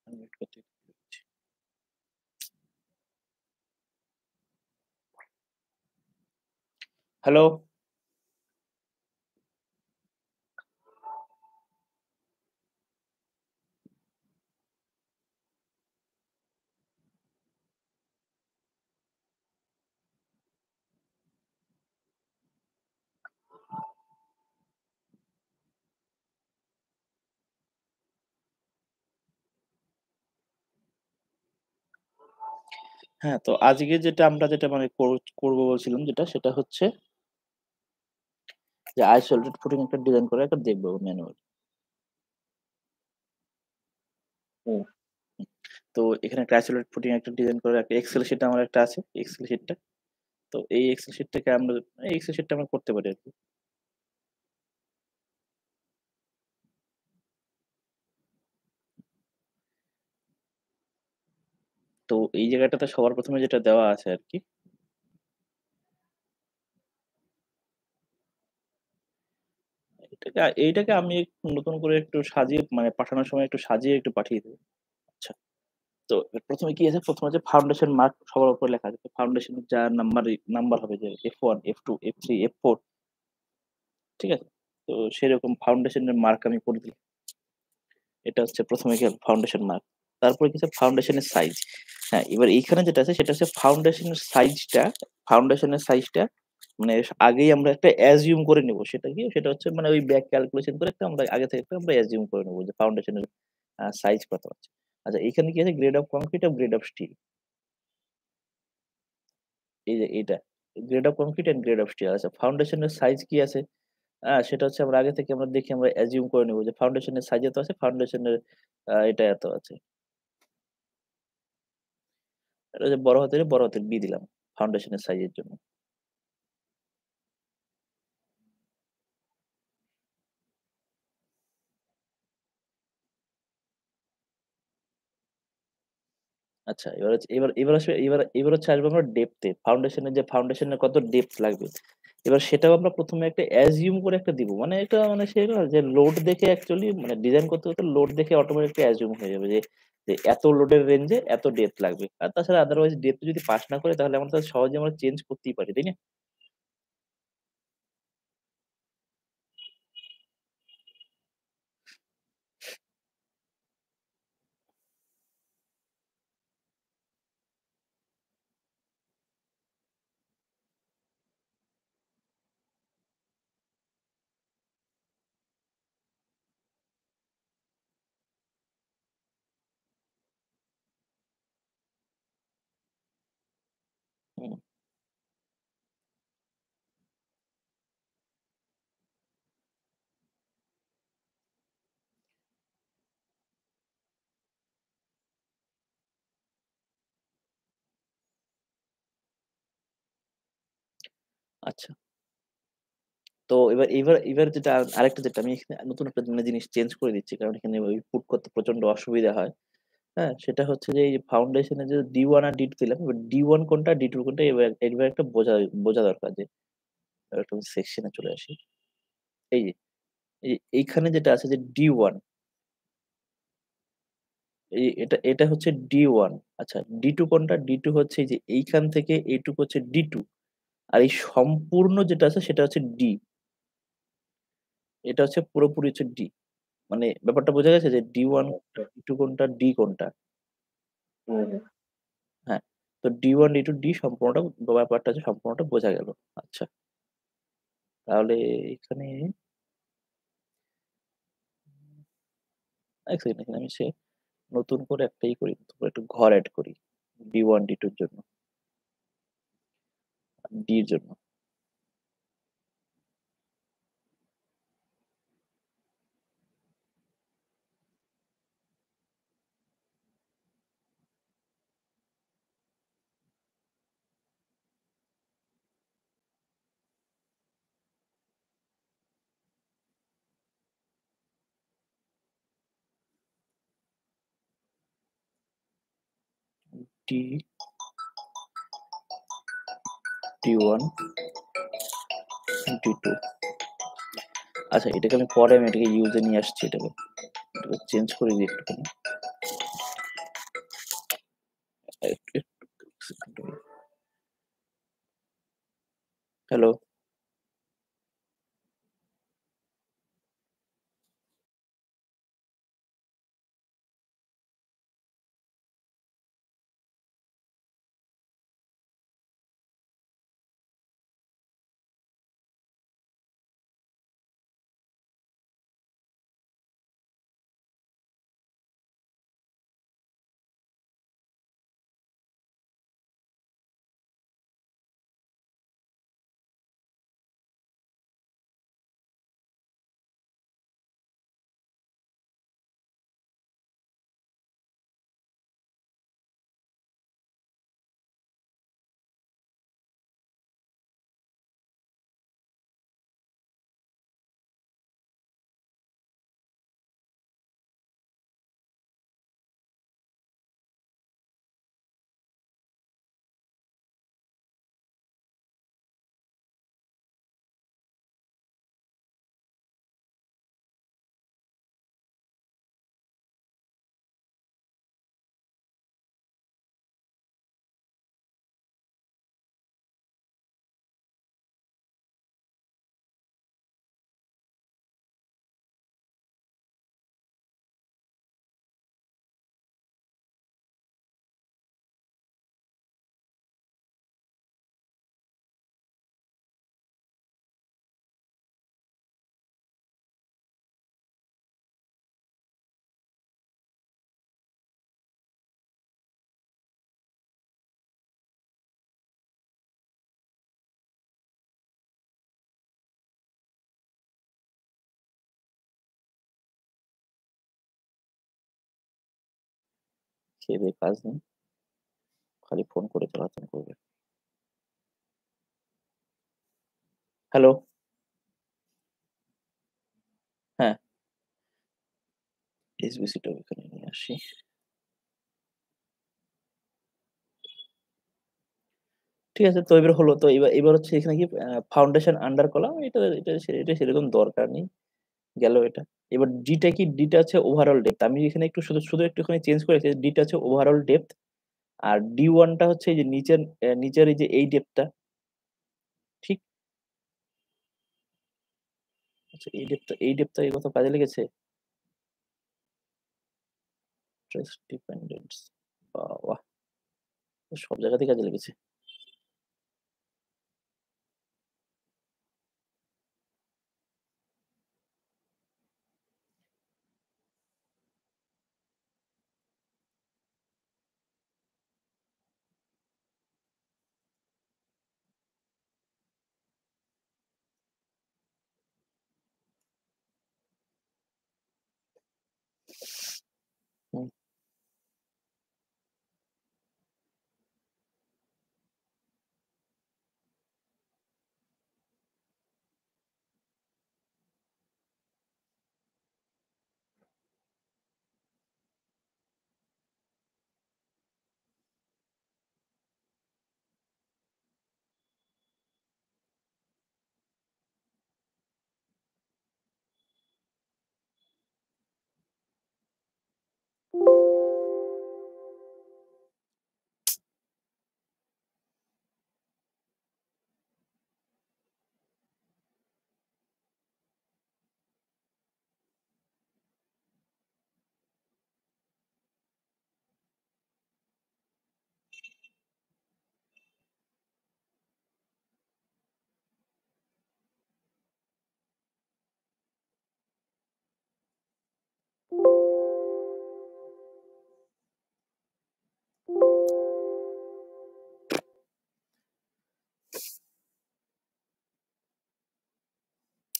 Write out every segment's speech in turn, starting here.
Unmute করতে দিচ্ছি। Hello. হ্যাঁ, তো আজকে যেটা আমরা যেটা মানে করবো বলছিলাম যেটা সেটা হচ্ছে যে আইসোলেটেড ফুটিং একটা ডিজাইন করে একটা দেখবো ম্যানুয়াল। হুম। তো এখানে একটা আইসোলেটেড ফুটিং একটা ডিজাইন করে একটা এক্সেল শিট আমার একটা আছে। এক্সেল শিটটা। তো এই এক্সেল শিটটাকে আমরা এই এক্সেল শিটটা আমরা করতে পারি আরকি। তো এই জায়গাটাতে সবার ১ম এ যেটা দেওয়া আছে আরকি, এইটাকে আমি নতুন করে একটু সাজিয়ে মানে পাঠানোর সময় একটু সাজিয়ে একটু পাঠিয়ে দেব। আচ্ছা। তো ১ম এ কি আছে? ১ম এ যে ফাউন্ডেশন মার্ক সবার উপরে লেখা আছে। তো ফাউন্ডেশনের যা নাম্বার হবে যে F1, F2, F3, F4 ঠিক আছে? তো সেরকম ফাউন্ডেশনের মার্ক আমি করে দিই। এটা হচ্ছে ১ম এ গিয়ে ফাউন্ডেশন মার্ক। তারপরে কি হচ্ছে ফাউন্ডেশনের সাইজ। হ্যাঁ, এবার এইখানে যেটা আছে সেটা হচ্ছে ফাউন্ডেশনের সাইজটা মানে আগেই আমরা একটা অ্যাজিউম করে নেব। সেটা কি? সেটা হচ্ছে মানে ওই ব্যাক ক্যালকুলেশন করে একটা আমরা আগে থেকে একটা আমরা অ্যাজিউম করে নেব যে ফাউন্ডেশনের সাইজ কত আছে। আচ্ছা এখানে কি আছে? গ্রেড অফ কংক্রিট আর গ্রেড অফ স্টিল। এই যে এইটা। Grade of concrete and grade of steel. আচ্ছা ফাউন্ডেশনের সাইজ কি আছে? সেটা হচ্ছে আমরা আগে থেকে আমরা দেখে আমরা অ্যাজিউম করে নেব যে ফাউন্ডেশনের সাইজ এত আছে, ফাউন্ডেশনের এটা এত আছে। এটা যে বড় হাতের B দিলাম ফাউন্ডেশনের সাইজের জন্য। আচ্ছা এবার হচ্ছে এবার হচ্ছে আসবো আমরা ডেপথ এ। ফাউন্ডেশনের কত ডেপথ লাগবে। এবার সেটাও আমরা ১ম এ একটা অ্যাজিউম করে একটা দিব। মানে এটা মানে সে না যে লোড দেখে অ্যাকচুয়ালি মানে ডিজাইন করতে লোড দেখে অটোমেটিক্যালি অ্যাজিউম হয়ে যাবে যে এত লোডের রেঞ্জে এত ডেপথ লাগবে। আর তাছাড়া আদারওয়াইজ ডেপথ যদি পাস না করে তাহলে আমরা তো সহজে আমরা চেঞ্জ করতেই পারি, তাই না? হুম, আচ্ছা। তো এবার যেটা আরেকটা যেটা আমি এখানে নতুন একটা মানে জিনিস চেঞ্জ করে দিচ্ছি। কারণ এখানে ওই পুট করতে প্রচন্ড অসুবিধা হয়। হ্যাঁ? সেটা হচ্ছে যে এই ফাউন্ডেশন এ যে D1 আর D2 দিলাম। এবার D1 কোনটা D2 কোনটা এবার একটা বোঝা দরকার যে একটু সেকশন এ চলে আসি। এই যে এইখানে যেটা আছে যে D1 এটা হচ্ছে D1 আচ্ছা D2 কোনটা? D2 হচ্ছে এই যে এইখান থেকে এইটুকু হচ্ছে D2 আর এই সম্পূর্ণ যেটা আছে সেটা হচ্ছে D। এটা হচ্ছে পুরোপুরি হচ্ছে D। মানে ব্যাপারটা বোঝা গেছে যে D1 কোনটা, D2 কোনটা, D কোনটা? হুম, হুম। হ্যাঁ। তো D1, D2, D সম্পূর্ণটা ব্যাপারটা হচ্ছে সম্পূর্ণটা বোঝা গেল। আচ্ছা। তাহলে এখানে এক সেকেন্ড এখানে আমি নতুন করে একটা করি, নতুন করে একটু ঘর এড করি। D1, D2 এর জন্য, D এর জন্য। D, D1, D2 আচ্ছা এটাকে আমি পরে এটাকে ইউজ এ নিয়ে আসছি এটাকে। এটাকে চেঞ্জ করে দিই একটুখানি। একটু সেকেন্ড। হ্যালো? খেয়ে-দেয়ে কাজ নেই। খালি ফোন করে চালাচালি করবে। হ্যালো? হ্যাঁ, এসবিসিটা ওখানে নিয়ে আসি। ঠিক আছে, তো এবার হলো। তো এবার হচ্ছে এখানে কি ফাউন্ডেশন আন্ডার করলাম। এটা সেরকম দরকার নেই। গেল এটা। এবার ডি টা কি? ডি টা হচ্ছে ওভারঅল ডেপথ। আমি এখানে শুধু একটুখানি চেঞ্জ করেছি। ডি টা হচ্ছে ওভারঅল ডেপথ। আর ডি1 টা হচ্ছে এই যে নিচের এই যে এই ডেপথটা, ঠিক? আচ্ছা, এই ডেপথটা এই কোথাও কাজে লেগেছে? Trace dependence. বাহ! সব জায়গাতেই কাজে লেগেছে। হুম,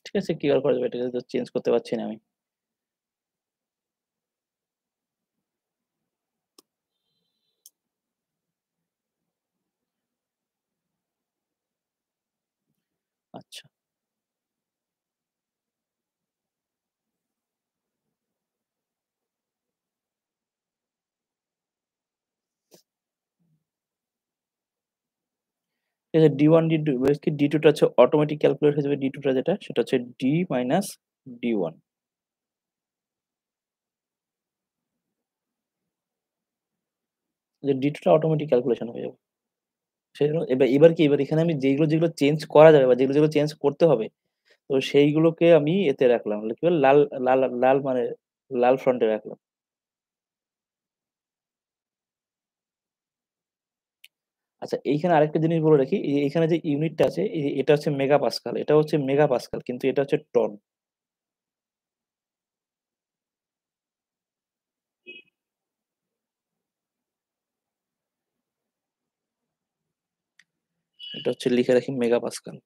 ঠিক আছে, কি আর করা যাবে? এটাকে তো চেঞ্জ করতে পারছি না আমি। আচ্ছা। ঠিক আছে, D1 D2 বেস কি D2 টা হচ্ছে অটোমেটিক ক্যালকুলেট হয়ে যাবে। D2 টা যেটা সেটা হচ্ছে D মাইনাস D1। যে D2 টা অটোমেটিক ক্যালকুলেশন হয়ে যাবে। সেজন্য এবার কি এবার এখানে আমি যেগুলো চেঞ্জ করা যাবে বা যেগুলো চেঞ্জ করতে হবে, তো সেইগুলোকে আমি এতে রাখলাম। কি বলে লাল মানে লাল ফন্টে রাখলাম। আচ্ছা এইখানে আরেকটা জিনিস বলে রাখি, এখানে যে ইউনিটটা আছে এটা হচ্ছে মেগাপাস্কাল। এটা হচ্ছে মেগাপাস্কাল কিন্তু এটা হচ্ছে টন। এটা হচ্ছে লিখে রাখি মেগাপাস্কাল।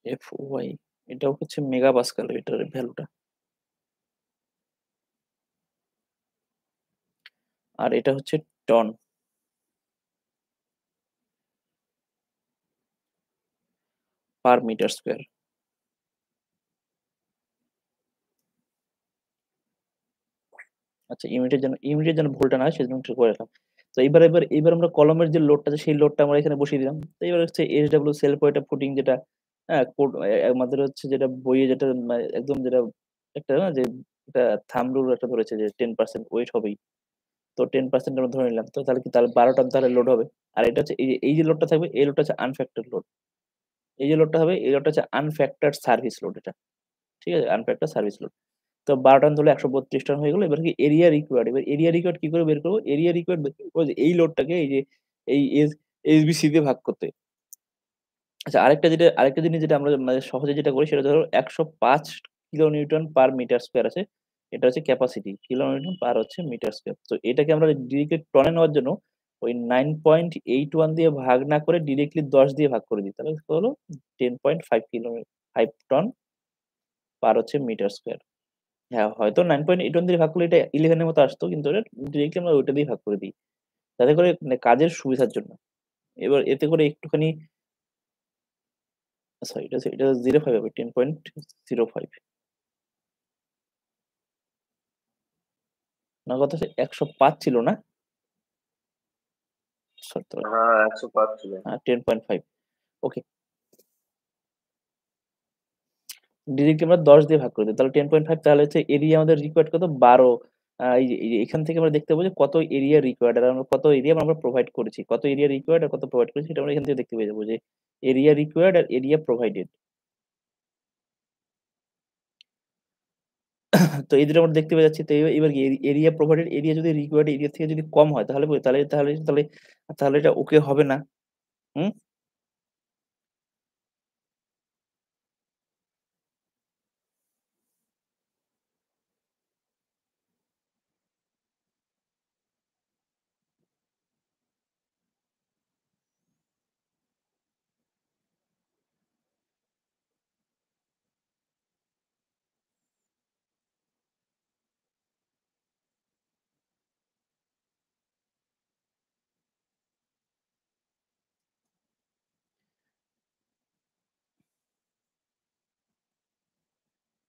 FOY এটাও হচ্ছে মেগাপাস্কাল এটার ভ্যালুটা। আর এটা হচ্ছে টন পার মিটার স্কয়ার। আচ্ছা ইউনিটের জন্য ভুলটা না হয় সেজন্য একটু করে রাখলাম। তো এইবার আমরা কলমের যে লোডটা আছে সেই লোডটা আমরা এখানে বসিয়ে দিলাম। তো এবার হচ্ছে SW সেলফ ওয়েট ফুটিং যেটা হ্যাঁ, আমাদের হচ্ছে যেটা বইয়ে যেটা একদম যেটা একটা না যে একটা থাম্ব রুল একটা ধরেছে যে 10% ওয়েট হবেই। তো 10% আমরা ধরে নিলাম। তো তাহলে ১২ টন তাহলে লোড হবে। আর এটা হচ্ছে এই যে লোডটা থাকবে এই লোডটা হচ্ছে আনফ্যাক্টরড লোড। এই যে লোডটা হবে এই লোডটা হচ্ছে আনফ্যাক্টরড সার্ভিস লোড এটা। ঠিক আছে? আনফ্যাক্টরড সার্ভিস লোড। তো ১২ টন ধরলে ১৩২ টন হয়ে গেল। এবার কি এরিয়া রিকোয়ার্ড। এবার এরিয়া রিকোয়ার্ড কি করে বের করব? এরিয়া রিকোয়ার্ড বের করব যে এই লোডটাকে এই যে এই SBC দিয়ে ভাগ করতে। আচ্ছা আরেকটা জিনিস যেটা আমরা মানে সহজে যেটা করি সেটা ধরো ১০৫ কিলোনিউটন পার মিটার স্কয়ার আছে। এটা হচ্ছে ক্যাপাসিটি। কিলোনিউটন পার হচ্ছে মিটার স্কয়ার। তো এটাকে আমরা ডিরেক্টলি টনে নেওয়ার জন্য ওই 9.81 দিয়ে ভাগ না করে ডিরেক্টলি ১০ দিয়ে ভাগ করে দিই। তাহলে কত হলো 10.5 5 টন পার হচ্ছে মিটার স্কয়ার। হ্যাঁ, হয়তো 9.81 দিয়ে ভাগ করলে এটা 11 এর মতো আসতো। কিন্তু ওটা ডিরেক্টলি আমরা ওইটা দিয়ে ভাগ করে দিই। যাতে করে মানে কাজের সুবিধার জন্য। এবার এতে করে একটুখানি সরি এটা 05 হবে 10.05 না কথা হচ্ছে ১০৫ ছিল না? সরি তো হ্যাঁ, ১০৫ ছিল। 10.5 ওকে। ডিরেক্টলি আমরা ১০ দিয়ে ভাগ করে দিই। তাহলে 10.5 তাহলে হচ্ছে এরিয়া আমাদের রিকোয়ার্ড কত? ১২ এই যে এখান থেকে আমরা দেখতে পাবো যে কত এরিয়া রিকোয়ার্ড আর আমরা কত এরিয়া আমরা প্রোভাইড করেছি। কত এরিয়া রিকোয়ার্ড আর কত প্রোভাইড করেছি সেটা আমরা এখান থেকে দেখতে পেয়ে যাবো যে এরিয়া রিকোয়ার্ড আর এরিয়া প্রোভাইডেড। তো এই দুটো আমরা দেখতে পেয়ে যাচ্ছি। তো এবার কি এরিয়া প্রোভাইডেড এরিয়া যদি রিকোয়ার্ড এরিয়া থেকে যদি কম হয় তাহলে তাহলে এটা ওকে হবে না। হুম?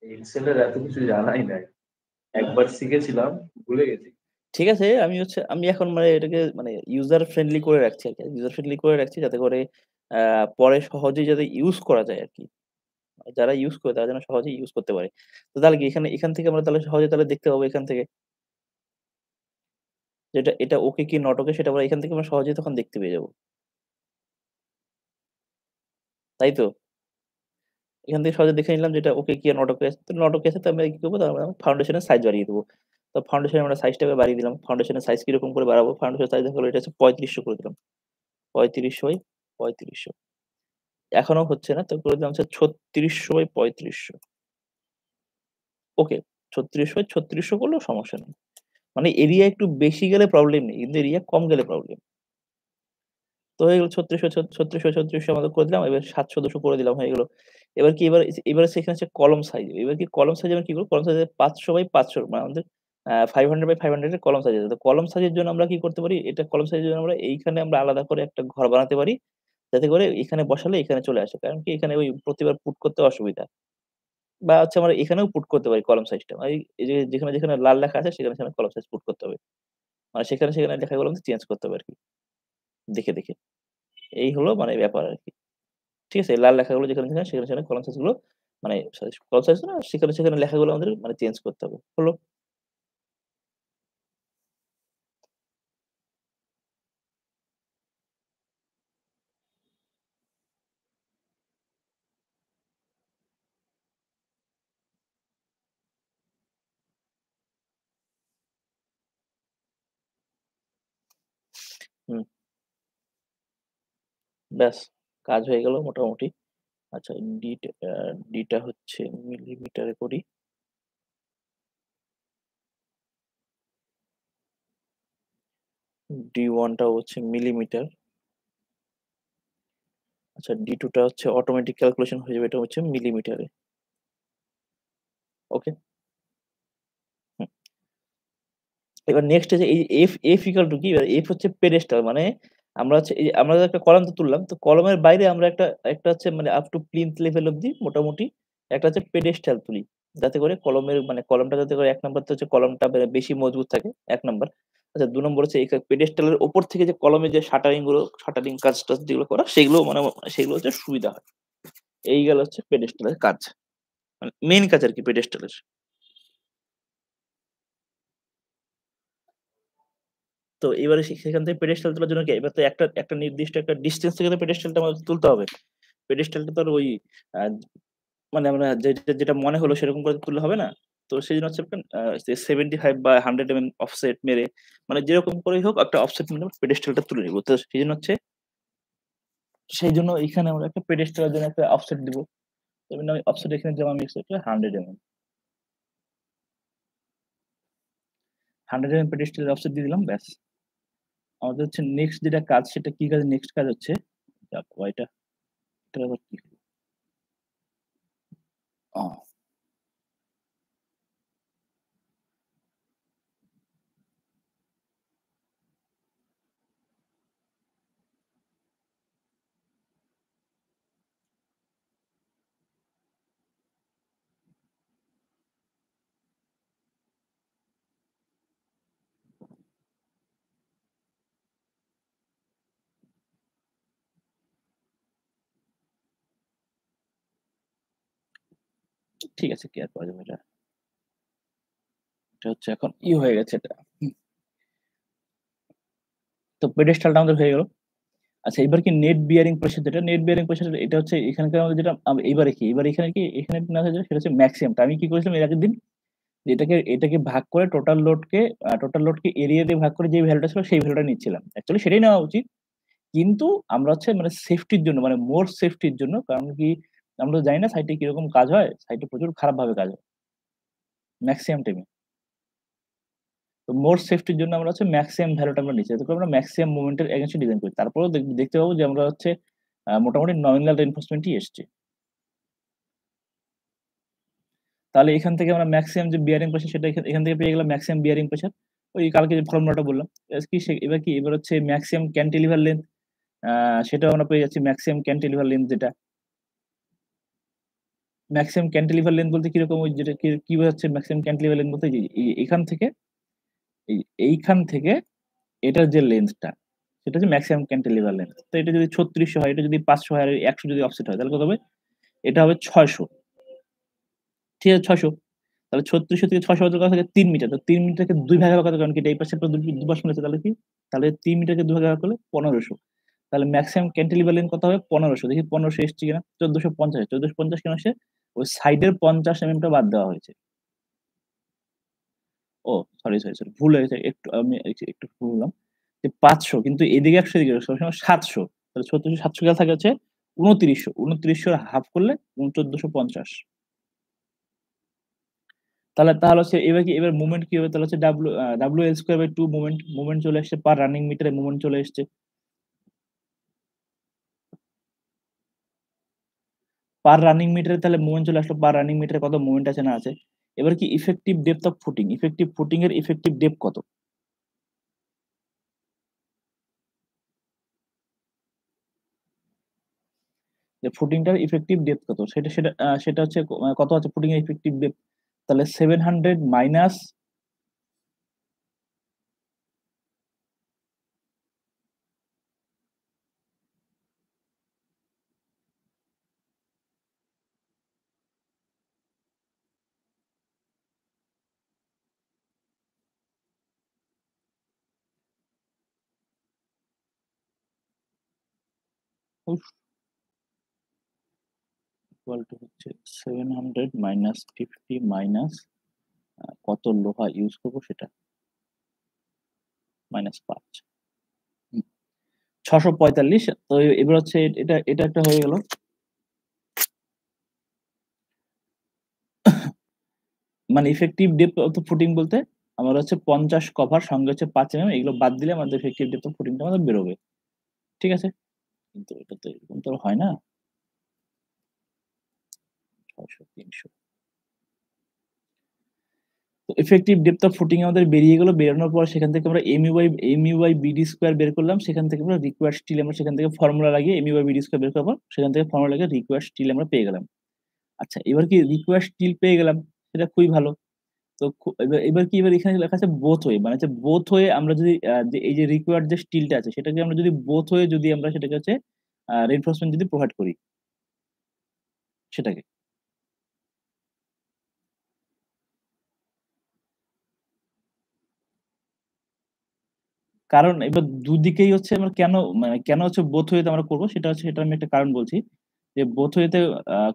এক্সেল এর এত কিছু জানাই নাই। একবার শিখেছিলাম, ভুলে গেছি। ঠিক আছে আমি এখন মানে এটাকে মানে ইউজার ফ্রেন্ডলি করে রাখছি আরকি। ইউজার ফ্রেন্ডলি করে রাখছি যাতে করে আ পরে সহজেই যাতে ইউজ করা যায় আরকি। যারা ইউজ করে তারা যেন সহজেই ইউজ করতে পারে। তো তাহলে কি এখান থেকে আমরা তাহলে সহজে তাহলে দেখতে পাবো এখান থেকে যে এটা ওকে কি নট ওকে সেটা আমরা এখান থেকে আমরা সহজেই তখন দেখতে পেয়ে যাবো। তাই তো? এখান থেকে সহজে দেখে নিলাম যে এটা ওকে কি নট ওকে আছে। তো নট ওকে আছে তো আমরা কি করব? তার মানে ফাউন্ডেশন এর সাইজ বাড়িয়ে দেব। তো ফাউন্ডেশন আমরা সাইজটা বাড়িয়ে দিলাম। ফাউন্ডেশন এর সাইজ কিরকম করে বাড়াবো? ফাউন্ডেশন সাইজ দেখা গেল এটা হচ্ছে ৩৫০০ করে দিলাম। ৩৫০০/৩৫০০ এখনো হচ্ছে না। তো করে দিলাম হচ্ছে ৩৬০০/৩৫০০ ওকে ৩৬০০/৩৬০০ করলেও সমস্যা নেই। মানে এরিয়া একটু বেশি গেলে প্রবলেম নেই। কিন্তু এরিয়া কম গেলে প্রবলেম। তো হয়ে গেল ৩৬০০ আমাদের করে দিলাম। এবার ৭০০-২০০ করে দিলাম হয়ে গেল। এবার কি এবার সেখানে হচ্ছে কলাম সাইজ। এবার কি কলাম সাইজ আমরা কি করব? কলাম সাইজ ৫০০/৫০০ মানে আমাদের 500/500 এর কলাম সাইজ আছে। তো কলাম সাইজের জন্য আমরা কি করতে পারি? এটা কলাম সাইজের জন্য আমরা এইখানে আমরা আলাদা করে একটা ঘর বানাতে পারি। যাতে করে এখানে বসালে এখানে চলে আসে। কারণ কি এখানে ওই প্রতিবার পুট করতে অসুবিধা। বা হচ্ছে আমরা এখানেও পুট করতে পারি কলাম সাইজটা। এই যে যেখানে লাল লেখা আছে সেখানে কলাম সাইজ পুট করতে হবে। মানে সেখানে লেখাগুলো চেঞ্জ করতে হবে আরকি দেখে। এই হলো মানে ব্যাপার আরকি। ঠিক আছে? লাল লেখাগুলো যেখানে সেখানে কলাম সাইজ গুলো মানে সরি কলাম সাইজ না সেখানে লেখাগুলো আমাদের মানে চেঞ্জ করতে হবে। হলো? হুম, ব্যাস কাজ হয়ে গেল মোটামুটি। আচ্ছা ডি টা হচ্ছে মিলিমিটারে করি। D1 টা হচ্ছে মিলিমিটার। আচ্ছা D2 টা হচ্ছে অটোমেটিক ক্যালকুলেশন হয়ে যাবে। এটা হচ্ছে মিলিমিটারে। ওকে? হুম। এবার নেক্সট হচ্ছে এই F ইকুয়াল টু কি? এবার F হচ্ছে পেডেস্টাল মানে আমরা হচ্ছে এই যে আমরা একটা কলাম তো তুললাম। তো কলমের বাইরে আমরা একটা হচ্ছে মানে আপ টু প্লিন্থ লেভেল অব্দি মোটামুটি একটা হচ্ছে পেডেস্টাল তুলি। যাতে করে কলমের মানে কলমটা যাতে করে ১ নাম্বার তো হচ্ছে কলমটা বেশি মজবুত থাকে ১ নাম্বার। আচ্ছা ২ নম্বর হচ্ছে এই পেডেস্টালের উপর থেকে যে কলমে যে শাটারিং কাজ-টাজ যেগুলো করা সেগুলো মানে সেগুলো হচ্ছে সুবিধা হয়। এই গেল হচ্ছে পেডেস্টালের কাজ। মানে মেইন কাজ আরকি পেডেস্টালের। তো এবারে সেখান থেকে পেডেস্টাল তোলার জন্য কি এবার তো একটা নির্দিষ্ট একটা ডিসট্যান্স থেকে তো পেডেস্টালটা আমাদের তুলতে হবে। পেডেস্টালটা তো আর ওই আ মানে আমরা যেটা মনে হলো সেরকম করে তুললে হবে না। তো সেজন্য হচ্ছে আপনার যে 75 বা 100 অফসেট মেরে মানে যেরকম করেই হোক একটা অফসেট মেরে পেডেস্টালটা তুলে নিব। তো সেইজন্য এখানে আমরা একটা পেডেস্টালের জন্য একটা অফসেট দিব। এজন্য আমি অফসেট এখানে যেমন আমি সেট 100 100 পেডেস্টালের অফসেট দিয়ে দিলাম ব্যাস। আমাদের হচ্ছে নেক্সট যেটা কাজ সেটা কি কাজ নেক্সট কাজ হচ্ছে এটার আবার কি হলো? ও ঠিক আছে কি আর করা যাবে এটা। এটা হচ্ছে এখন হয়ে গেছে এটা। হুম, তো পেডেস্টালটা আমাদের হয়ে গেল। আচ্ছা এবার কি নেট বিয়ারিং প্রেশার যেটা নেট বিয়ারিং প্রেশার এটা হচ্ছে এখানকার আমাদের যেটা এবার এখানে কি এখানে না হয়ে যায় সেটা হচ্ছে ম্যাক্সিমামটা। আমি কি করেছিলাম এর আগের দিন যে এটাকে ভাগ করে টোটাল লোডকে এরিয়া দিয়ে ভাগ করে যে ভ্যালুটা ছিল সেই ভ্যালুটা নিচ্ছিলাম। অ্যাকচুয়ালি সেটাই নেওয়া উচিত। কিন্তু আমরা হচ্ছে মানে সেফটির জন্য মানে মোর সেফটির জন্য কারণ কি আমরা তো জানি না সাইটে কিরকম কাজ হয়। সাইটে প্রচুর খারাপভাবে কাজ হয়। মেক্সিমাম টাইমে। তো মোর সেফটির জন্য আমরা হচ্ছে মেক্সিমাম ভ্যালুটা আমরা নিচ্ছি। যাতে করে আমরা মেক্সিমাম মোমেন্ট এর এগেইনস্ট এ ডিজাইন করি। তারপরেও দেখতে পাবো যে আমরা হচ্ছে মোটামুটি নমিনাল রিইনফোর্সমেন্ট ই এসছে। তাহলে এখান থেকে আমরা মেক্সিমাম যে বিয়ারিং প্রেশার সেটা এখান থেকে পেয়ে গেলাম মেক্সিমাম বিয়ারিং প্রেশার। ওই কালকে যে ফর্মুলাটা বললাম। এবার হচ্ছে মেক্সিমাম ক্যান্টিলিভার লেংথ আ সেটাও আমরা পেয়ে যাচ্ছি মেক্সিমাম ক্যান্টিলিভার লেংথ যেটা। মেক্সিমাম ক্যান্টিলিভার লেংথ বলতে কিরকম ওই যেটা কি বোঝাচ্ছে মেক্সিমাম ক্যান্টিলিভার লেংথ বলতে এখান থেকে এই এইখান থেকে এটার যে লেন্থটা সেটা হচ্ছে মেক্সিমাম ক্যান্টিলিভার লেংথ। তো এটা যদি ৩৬০০ হয়, এটা যদি ৫০০ হয় আর ১০০ যদি অফসেট হয় তাহলে কত হবে? এটা হবে ৬০০। ঠিক আছে ৬০০। তাহলে ৩৬০০ থেকে ৬০০ কত থাকে ৩ মিটার। তো ৩ মিটারকে ২ ভাগে ভাগ কত কারণ কি এটা এই পাশে পুরো দুপাশ মিলেছে তাহলে কি? তাহলে ৩ মিটারকে ২ ভাগে ভাগ করলে ১৫০০। তাহলে মেক্সিমাম ক্যান্টিলিভার লেংথ কত হবে? ১৫০০ দেখি ১৫০০ এসছে কিনা? ১৪৫০ ১৪৫০ কেন আসছে? ওই সাইডের ৫০ টা বাদ দেওয়া হয়েছে। ও সরি। ভুল হয়েছে। আমি একটু ভুল বললাম। যে ৫০০ কিন্তু এদিকে ১০০ এদিকে ১০০ সবসময় ৭০০ তাহলে ৩৬০০ গেলে থাকে হচ্ছে ২৯০০ ২৯০০ র হাফ করলে ১৪৫০ তাহলে হচ্ছে এবার মোমেন্ট কি হবে? তাহলে হচ্ছে WL²/2 মোমেন্ট চলে আসছে পার রানিং মিটারে মোমেন্ট চলে এসছে। পার রানিং মিটারে তাহলে মোমেন্ট চলে আসলো। পার রানিং মিটারে কত মোমেন্ট আছে না আছে। এবার কি effective depth of footing. Effective footing এর ইফেক্টিভ ডেপথ কত? যে ফুটিংটার ইফেক্টিভ ডেপথ কত? সেটা হচ্ছে কত আছে ফুটিং এর ইফেক্টিভ ডেপথ? তাহলে 700 মাইনাস উফ! ইকুয়াল টু হচ্ছে 700 মাইনাস 50 মাইনাস কত লোহা ইউজ করব সেটা। মাইনাস 5 645। তো এবার হচ্ছে এটা একটা হয়ে গেল। মানে ইফেক্টিভ ডেপথ অফ ফুটিং বলতে আমার হচ্ছে 50 কভার সঙ্গে হচ্ছে 5 এগুলো বাদ দিলে আমাদের ইফেক্টিভ ডেপথ অফ ফুটিংটা আমাদের বেরোবে। ঠিক আছে? কিন্তু এটা তো এরকম তো হয় না। 600 300 তো ইফেক্টিভ ডেপথ অফ ফুটিং আমাদের বেরিয়ে গেল। বেরোনোর পর সেখান থেকে আমরা mu/bd স্কয়ার বের করলাম। সেখান থেকে আমরা রিকোয়ার্ড স্টিল আমরা সেখান থেকে ফর্মুলা লাগিয়ে mu/bd স্কয়ার বের করার পর সেখান থেকে ফর্মুলা লাগিয়ে রিকোয়ার্ড স্টিল আমরা পেয়ে গেলাম। আচ্ছা, এবার কি রিকোয়ার্ড স্টিল পেয়ে গেলাম, সেটা খুবই ভালো। তো এবার কি, এবার এখানে লেখা আছে বোথ ওয়ে, মানে হচ্ছে বোথ ওয়ে আমরা যদি যে এই যে রিকোয়ার্ড যে স্টিলটা আছে সেটাকে আমরা যদি বোথ ওয়ে যদি আমরা সেটাকে হচ্ছে রিইনফোর্সমেন্ট যদি প্রোভাইড করি সেটাকে। কারণ এবার দুদিকেই হচ্ছে আমরা কেন হচ্ছে বোথ ওয়েতে আমরা করব সেটা হচ্ছে, সেটার আমি একটা কারণ বলছি। যে বোথ ওয়েতে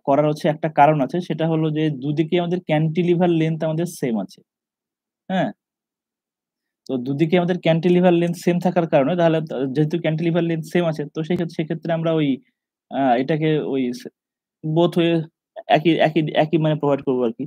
করার হচ্ছে একটা কারণ আছে, সেটা হলো যে দুদিকেই আমাদের ক্যান্টিলিভার লেন্থ আমাদের সেম আছে। হ্যাঁ? তো দুদিকে আমাদের ক্যান্টিলিভার লেন্থ সেম থাকার কারণে তাহলে যেহেতু ক্যান্টিলিভার লেন্থ সেম আছে তো সেক্ষেত্রে আমরা ওই এটাকে ওই বোথ ওয়ে একই মানে প্রোভাইড করব আরকি।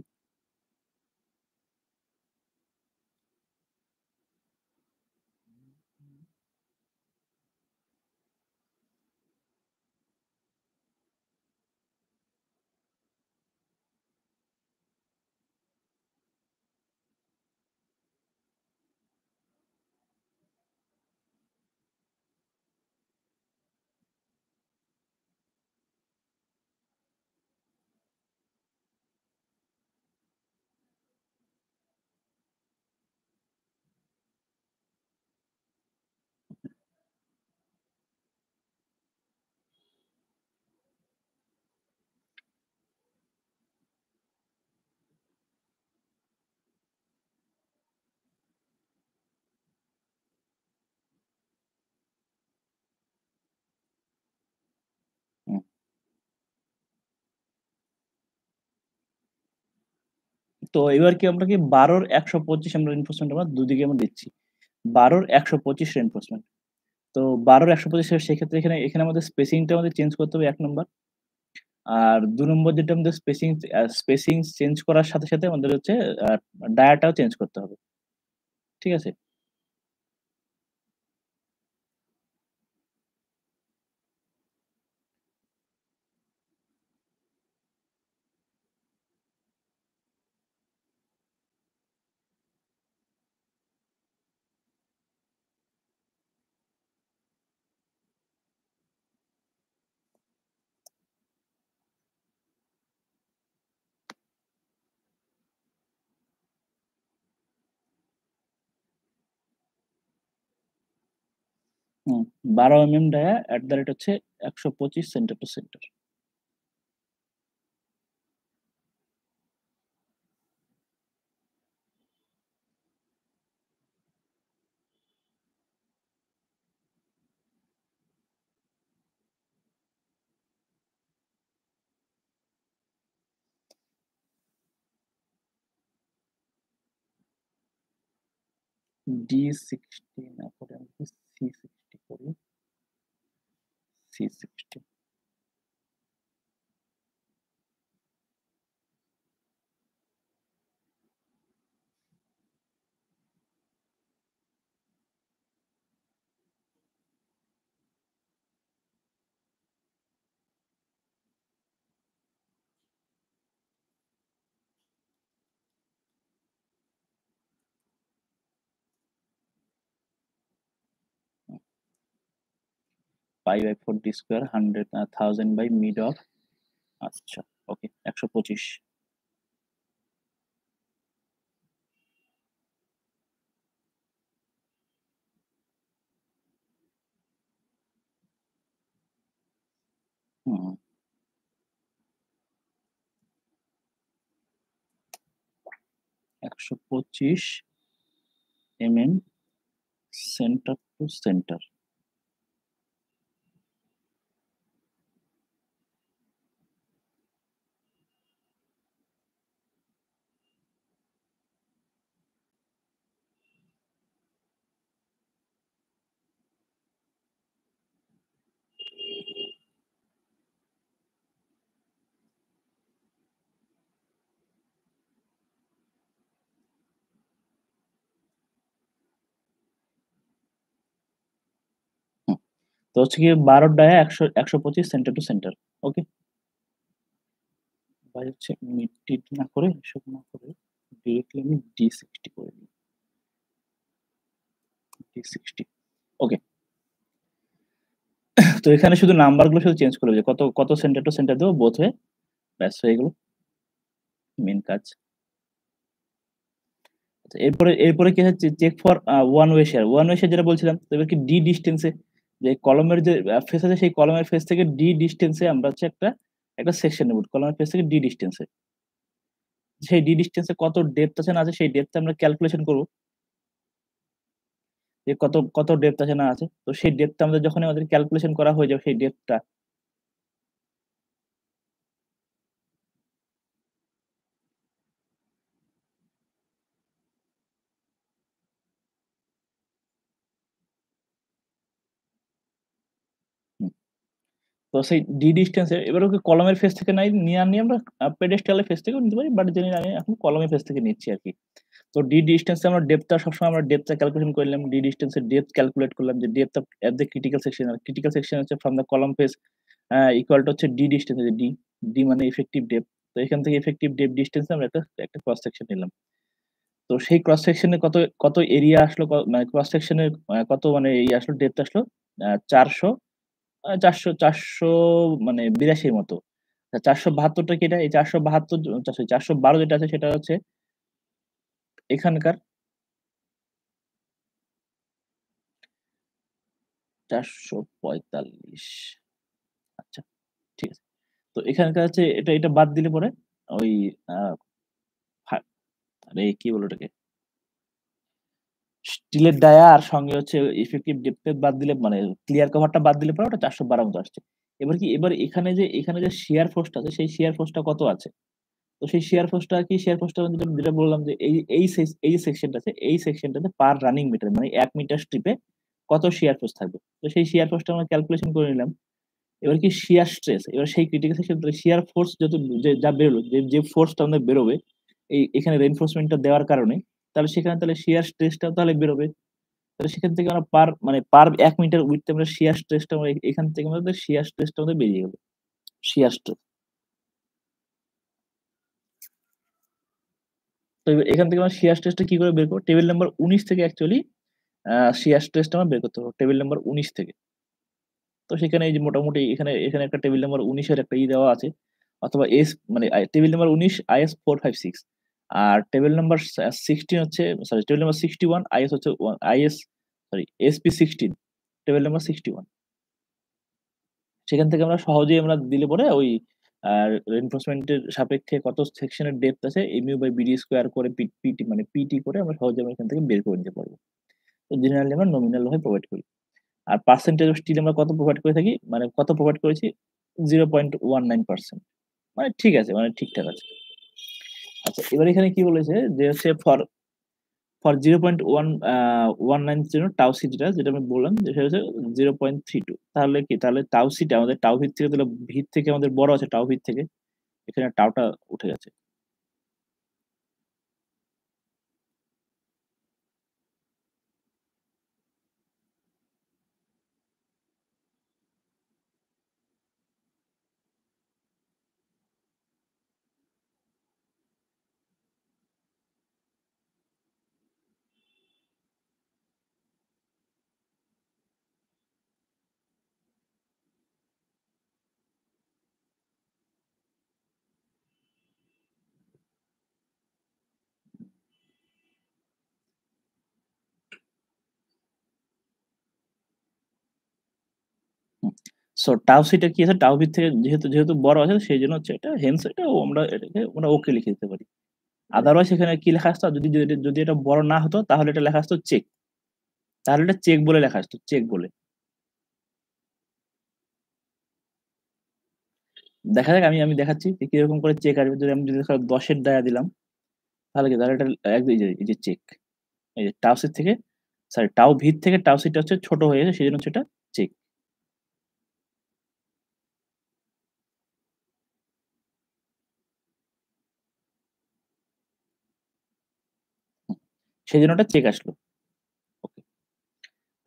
হুম। তো এবার কি আমরা কি ১২ র ১২৫ আমরা রিইনফোর্সমেন্ট আমরা দুদিকে আমরা দিচ্ছি। ১২ র ১২৫ রিইনফোর্সমেন্ট। তো ১২ র ১২৫ সেক্ষেত্রে এখানে আমাদের স্পেসিংটা আমাদের চেঞ্জ করতে হবে ১ নাম্বার। আর ২ নম্বর যেটা আমাদের স্পেসিং চেঞ্জ করার সাথে আমাদের হচ্ছে আ ডায়াটাও চেঞ্জ করতে হবে। ঠিক আছে? ১২ ডায়া এট দ্যা রেট হচ্ছে ১২৫ সেন্টার টু সেন্টার। 60 না করে আমি যদি C60 করি, C60 π/4 d square 1000 by mid of, আচ্ছা, ওকে ১২৫। হুম, ১২৫ এমএম সেন্টার টু সেন্টার। তো হচ্ছে গিয়ে 12 dia 125 centre to centre. Okay? ভাই হচ্ছে মিড-টিড না করে এসব না করে ডিরেক্টলি আমি D60 করে দিই। D60 ওকে। তো এখানে শুধু নাম্বারগুলো শুধু চেঞ্জ করলে যে কত সেন্টার টু সেন্টার দেবো বোথ ওয়ে, ব্যাস হয়ে গেল মেইন কাজ। আচ্ছা এরপরে কি হচ্ছে check for one way shear. One way shear যেটা বলছিলাম, তো এবার কি ডি ডিসট্যান্স এ যে কলমের যে ফেস আছে সেই কলমের ফেস থেকে ডি ডিসট্যান্স এ আমরা হচ্ছে একটা সেকশন নেব। কলমের ফেস থেকে ডি ডিসট্যান্স এ। সেই ডি ডিসট্যান্স এ কত ডেপথ আছে না আছে সেই ডেপথ আমরা ক্যালকুলেশন করব। যে কত ডেপথ আছে না আছে। তো সেই ডেপথটা আমাদের যখন আমাদের ক্যালকুলেশন করা হয়ে যাবে সেই ডেপথটা হুম, তো সেই ডি ডিসট্যান্স এ এবার ওকে কলমের ফেস থেকে নিয়ে আনি আমরা পেডেস্টাল এর ফেস থেকেও নিতে পারি। বাট জেনে আমি এখন কলমের ফেস থেকে নিচ্ছি আরকি। তো ডি ডিসট্যান্স এ আমরা ডেপথটা সবসময় আমরা ডেপথটা ক্যালকুলেশন করে নিলাম। ডি ডিসট্যান্স এর ডেপথ ক্যালকুলেট করলাম যে depth of the critical section. আর ক্রিটিক্যাল সেকশন হচ্ছে from the column face equal to হচ্ছে ডি ডিসট্যান্স এই যে ডি, ডি মানে ইফেক্টিভ ডেপথ। তো এখান থেকে ইফেক্টিভ ডেপথ ডিসট্যান্স এ আমরা একটা ক্রস সেকশন নিলাম। তো সেই ক্রস সেকশনে কত এরিয়া আসলো মানে ক্রস সেকশনের কত মানে ইয়ে আসলো ডেপথ আসলো ৪০০ ৪০০ মানে ৮২ এর মতো। ৪৭২ টা কি এটা? এই ৪৭২ সরি ৪১২ যেটা আছে সেটা হচ্ছে এখানকার ৪৪৫। আচ্ছা ঠিক আছে। তো এখানকার হচ্ছে এটা বাদ দিলে পরে ওই আ ফা আরে কি বলে ওটাকে? স্টিলের ডায়া আর সঙ্গে হচ্ছে ইফেক্টিভ ডেপথ বাদ দিলে মানে ক্লিয়ার কভারটা বাদ দিলে পরে ওটা ৪১২ মতো আসছে। এবার এখানে যে শিয়ার ফোর্সটা আছে সেই শিয়ার ফোর্সটা কত আছে? তো সেই শিয়ার ফোর্সটা যেটা বললাম যে এই যে সেকশনটা আছে এই সেকশনটাতে পার রানিং মিটার মানে ১ মিটার স্ট্রিপে কত শিয়ার ফোর্স থাকবে। তো সেই শিয়ার ফোর্সটা আমরা ক্যালকুলেশন করে নিলাম। এবার কি শিয়ার স্ট্রেস এবার সেই ক্রিটিক্যাল সেকশন থেকে শিয়ার ফোর্স যা বেরোলো যে ফোর্সটা আমাদের বেরোবে এখানে রিইনফোর্সমেন্ট টা দেওয়ার কারণে তাহলে শিয়ার স্ট্রেসটাও তাহলে বেরোবে। তাহলে সেখান থেকে আমরা পার ১ মিটার উইডথ এ আমরা শিয়ার স্ট্রেসটা আমরা এখান থেকে আমাদের শিয়ার স্ট্রেসটা আমাদের বেরিয়ে গেল। Shear stress. তো এখান থেকে আমরা শিয়ার স্ট্রেসটা কি করে বের করব? টেবিল নাম্বার ১৯ থেকে অ্যাকচুয়ালি শিয়ার স্ট্রেসটা আমার বের করতে হবে। টেবিল নাম্বার ১৯ থেকে। তো সেখানে এই যে মোটামুটি এখানে একটা টেবিল নাম্বার ১৯ এর একটা দেওয়া আছে। অথবা মানে টেবিল নাম্বার ১৯ IS 456 আর টেবিল নাম্বার 16 হচ্ছে টেবিল নাম্বার 61 IS হচ্ছে IS SP 16 টেবিল নাম্বার 61 সেখান থেকে আমরা সহজেই আমরা দিলে পরে ওই আ রিইনফোর্সমেন্ট এর সাপেক্ষে কত সেকশনের ডেপথ আছে mu বাই BD স্কয়ার করে পিটি মানে পিটি করে আমরা সহজে এখান থেকে বের করে নিতে পারব। তো জেনারেলি আমরা নমিনাল ভাবে প্রোভাইড করি। আর পার্সেন্টেজ অফ স্টিল আমরা কত প্রোভাইড করে থাকি? মানে কত প্রোভাইড করেছি? 0.19% মানে ঠিক আছে, মানে ঠিকঠাক আছে। আচ্ছা এবার এখানে কি বলেছে যে হচ্ছে ফর 0.1 19 এর জন্য টাউ সি যেটা আমি বললাম যে সেটা হচ্ছে 0.32 তাহলে কি? তাহলে টাউ সিটা আমাদের টাউ ভিত থেকে তাহলে ভিত থেকে আমাদের বড় আছে টাউ ভিত থেকে। এখানে টাউটা উঠে গেছে। হুম। সো টাউ সিটা কি আছে? টাউ ভিত থেকে যেহেতু বড় আছে সেইজন্য হচ্ছে এটা হেন্স এটা আমরা এটাকে আমরা ওকে লিখে দিতে পারি। আদারওয়াইজ এখানে কি লেখা আসতো? যদি এটা বড় না হতো তাহলে এটা লেখা আসতো চেক। তাহলে এটা চেক বলে লেখা আসতো, চেক বলে। দেখা যাক আমি দেখাচ্ছি যে কিরকম করে চেক আসবে। যদি ১০ এর ডায়া দিলাম তাহলে কি? তাহলে এটা এই যে চেক। এই যে টাউ সির থেকে টাউ ভিত থেকে টাউ সিটা হচ্ছে ছোট হয়ে গেছে সেজন্য হচ্ছে এটা চেক। হুম। সেজন্য ওটা চেক আসলো। ওকে।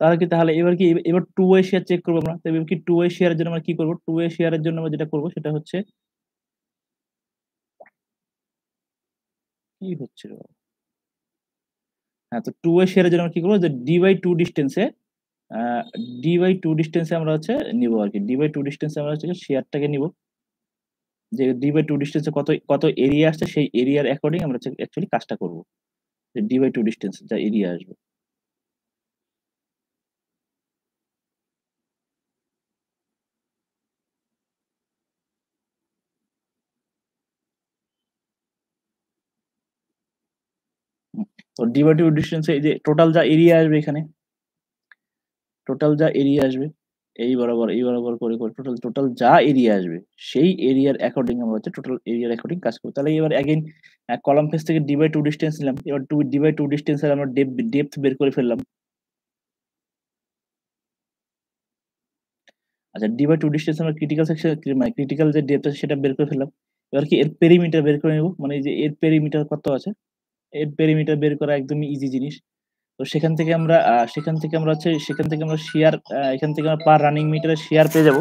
তাহলে এবার কি এবার 2 ওয়ে শেয়ার চেক করব আমরা। তো এবার কি 2 ওয়ে শেয়ারের জন্য আমরা কি করব? 2 ওয়ে শেয়ারের জন্য আমরা যেটা করব সেটা হচ্ছে কি হচ্ছে রে বাবা? হ্যাঁ, তো 2 ওয়ে শেয়ারের জন্য আমরা কি করব? যে d/2 ডিসট্যান্স এ আ d/2 ডিসট্যান্স এ আমরা হচ্ছে নিবো আরকি। d/2 ডিসট্যান্স এ আমরা হচ্ছে শেয়ারটাকে নিবো। যে d/2 ডিসট্যান্স এ কত এরিয়া আসছে সেই এরিয়ার অ্যাকর্ডিং আমরা হচ্ছে অ্যাকচুয়ালি কাজটা করব। যে d/2 ডিসট্যান্স যা এরিয়া আসবে। হুম, তো d/2 ডিসট্যান্স এ এই যে টোটাল যা এরিয়া আসবে এখানে, টোটাল যা এরিয়া আসবে এই বরাবর করে টোটাল যা এরিয়া আসবে সেই এরিয়ার অ্যাকর্ডিং আমরা হচ্ছে টোটাল এরিয়ার অ্যাকর্ডিং কাজ করব। তাহলে এবার এগেইন কলাম ফেস থেকে d/2 ডিসট্যান্স নিলাম। এবার d/2 ডিসট্যান্স এর আমরা ডেপথ বের করে ফেললাম। আচ্ছা d/2 ডিসট্যান্স আমরা ক্রিটিক্যাল সেকশন মানে ক্রিটিক্যাল যে ডেপথ আছে সেটা বের করে ফেললাম। এবার কি এর পেরিমিটার বের করে নেব। মানে এই যে এর পেরিমিটার কত আছে? এর পেরিমিটার বের করা একদমই ইজি জিনিস। তো সেখান থেকে আমরা শিয়ার এখান থেকে আমরা পার রানিং মিটারে শিয়ার পেয়ে যাবো।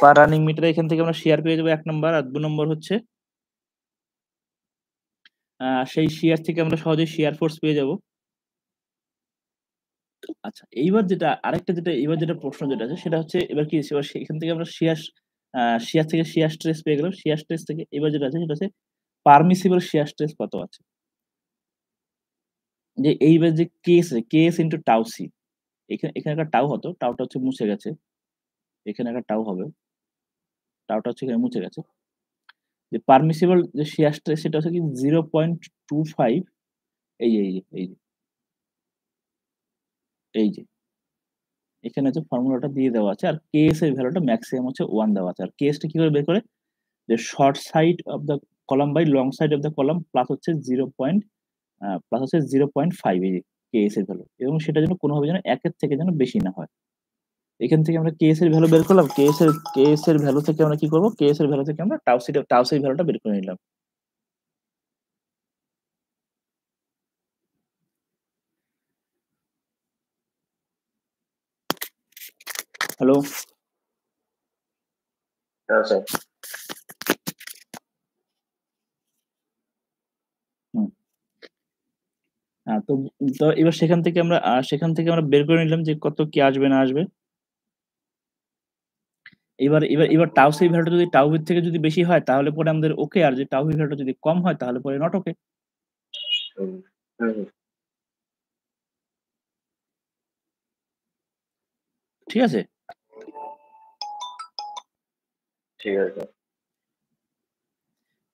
পার রানিং মিটারে এখান থেকে আমরা শিয়ার পেয়ে যাবো ১ নাম্বার। আর ২ নম্বর হচ্ছে সেই শিয়ার থেকে আমরা সহজেই শিয়ার ফোর্স পেয়ে যাবো। আচ্ছা এইবার যেটা প্রশ্ন যেটা আছে সেটা হচ্ছে এবার কি এবার সেখান থেকে আমরা শিয়ার থেকে শিয়ার স্ট্রেস পেয়ে গেলাম। শিয়ার স্ট্রেস থেকে এবার যেটা আছে সেটা হচ্ছে পারমিসিবল শিয়ার স্ট্রেস কত আছে? যে এইবার যে কেস ইনটু টাউ সি এখানে একটা টাউ হতো। টাউটা হচ্ছে মুছে গেছে। এখানে একটা টাউ হবে। টাউটা হচ্ছে এখানে মুছে গেছে। যে পারমিসিবল যে শিয়ার স্ট্রেস সেটা হচ্ছে কি 0.25 এই যে, এই যে এখানে হচ্ছে ফর্মুলাটা দিয়ে দেওয়া আছে। আর কেএস এর ভ্যালুটা মেক্সিমাম হচ্ছে 1 দেওয়া আছে। আর কেএস টা কিভাবে বের করে? যে short side of the column by long side of the column plus হচ্ছে 0.5 এই যে কেএস এর ভ্যালু এবং সেটা যেন কোনোভাবে যেন ১ এর থেকে যেন বেশি না হয়। এখান থেকে আমরা কেএস এর ভ্যালু বের করলাম। কেএস এর ভ্যালু থেকে আমরা কি করব? কেএস এর ভ্যালু থেকে আমরা টাউ সি এর ভ্যালুটা বের করে নিলাম। হ্যালো? হ্যাঁ স্যার। হুম। তো এবার সেখান থেকে আমরা বের করে নিলাম যে কত কি আসবে না আসবে। এবার টাউ সি ভ্যালুটা যদি টাউ এর থেকে যদি বেশি হয় তাহলে পরে আমাদের ওকে আর যদি টাউ ভ্যালুটা যদি কম হয় তাহলে পরে নট ওকে। হুম, হুম, হুম, ঠিক আছে? ঠিক আছে।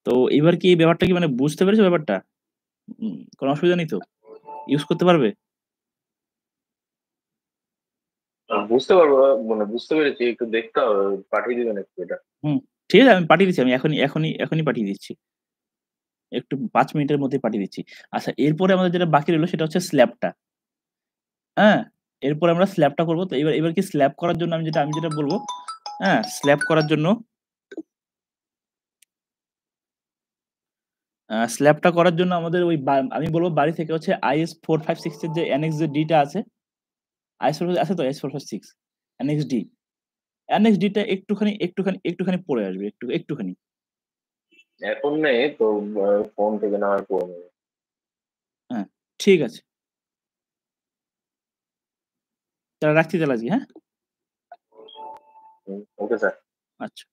তো এবার কি এই ব্যাপারটা কি মানে বুঝতে পেরেছো ব্যাপারটা? কোনো অসুবিধা নেই তো? ইউজ করতে পারবে? বুঝতে পারবো মানে বুঝতে পেরেছি। একটু দেখতে হবে। পাঠিয়ে দিবেন একটু এটা। হুম, ঠিক আছে আমি পাঠিয়ে দিচ্ছি। আমি এখনই পাঠিয়ে দিচ্ছি। একটু ৫ মিনিটের মধ্যেই পাঠিয়ে দিচ্ছি। আচ্ছা এরপরে আমাদের যেটা বাকি রইল সেটা হচ্ছে স্ল্যাবটা। হ্যাঁ? এরপরে আমরা স্ল্যাবটা করব। তো এবার কি স্ল্যাব করার জন্য আমি যেটা বলব, হ্যাঁ? স্ল্যাবটা করার জন্য আমাদের ওই আমি বলব বাড়ি থেকে হচ্ছে IS 456 এর যে অ্যানেক্স যে ডি টা আছে, IS 456 আছে তো IS 456 annexe D. Annexe D টা একটুখানি পড়ে আসবে একটুখানি। এখন নেই তো, ফোন থেকে না হয় করে নেবো। হ্যাঁ, ঠিক আছে। তাহলে রাখছি তাহলে আজকে, হ্যাঁ? Okay sir. আচ্ছা।